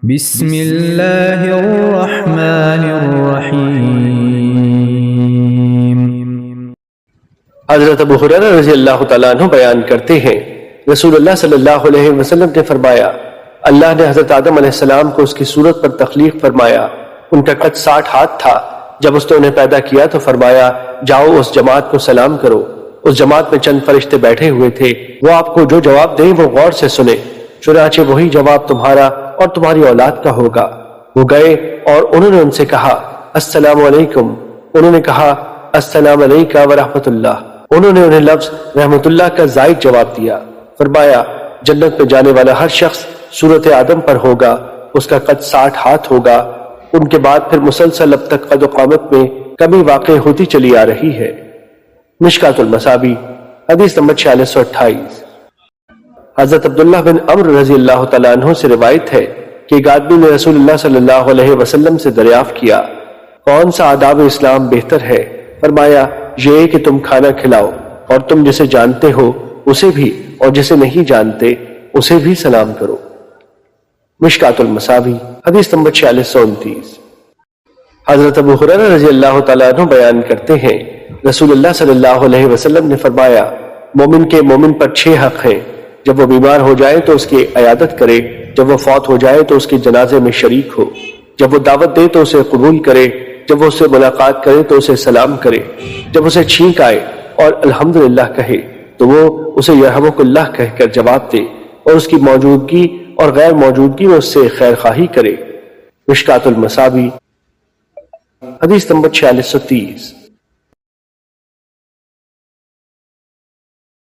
بسم اللہ الرحمن الرحیم۔ حضرت ابو ہریرہ رضی اللہ تعالیٰ عنہ بیان کرتے ہیں، رسول اللہ صلی اللہ علیہ وسلم نے فرمایا، اللہ نے حضرت آدم علیہ السلام کو اس کی صورت پر تخلیق فرمایا۔ ان کا قد 60 ہاتھ تھا۔ جب اس نے انہیں پیدا کیا تو فرمایا، جاؤ اس جماعت کو سلام کرو۔ اس جماعت میں چند فرشتے بیٹھے ہوئے تھے، وہ آپ کو جو جواب دیں وہ غور سے سنیں، چنانچہ وہی جواب تمہارا اور تمہاری اولاد کا ہوگا۔ وہ گئے اور انہوں نے ان سے کہا، السلام علیکم۔ انہوں نے کہا، السلام علیکہ ورحمۃ اللہ۔ انہوں نے انہیں لفظ رحمت اللہ کا زائد جواب دیا۔ فرمایا، جنت میں جانے والا ہر شخص صورت آدم پر ہوگا، اس کا قد 60 ہاتھ ہوگا۔ ان کے بعد پھر مسلسل اب تک قد و قامت میں کمی واقع ہوتی چلی آ رہی ہے۔ مشکات المصابیح حدیث نمبر 4628۔ حضرت عبداللہ بن عمرو رضی اللہ تعالیٰ عنہ سے روایت ہے کہ ایک آدمی نے رسول اللہ صلی اللہ علیہ وسلم سے دریافت کیا، کون سا آداب اسلام بہتر ہے؟ فرمایا، یہ کہ تم کھانا کھلاؤ اور تم جسے جانتے ہو اسے بھی اور جسے نہیں جانتے اسے بھی سلام کرو۔ مشکات المصابیح حدیث نمبر 4629۔ حضرت ابو ہریرہ رضی اللہ تعالیٰ عنہ بیان کرتے ہیں، رسول اللہ صلی اللہ علیہ وسلم نے فرمایا، مومن کے مومن پر 6 حق ہیں۔ جب وہ بیمار ہو جائے تو اس کی عیادت کرے، جب وہ فوت ہو جائے تو اس کے جنازے میں شریک ہو، جب وہ دعوت دے تو اسے قبول کرے، جب وہ اس سے ملاقات کرے تو اسے سلام کرے، جب اسے چھینک آئے اور الحمدللہ کہے تو وہ اسے یرحمک اللہ کہہ کر جواب دے، اور اس کی موجودگی اور غیر موجودگی میں اس سے خیر خواہی کرے۔ مشکات المصابیح حدیث نمبر 4630۔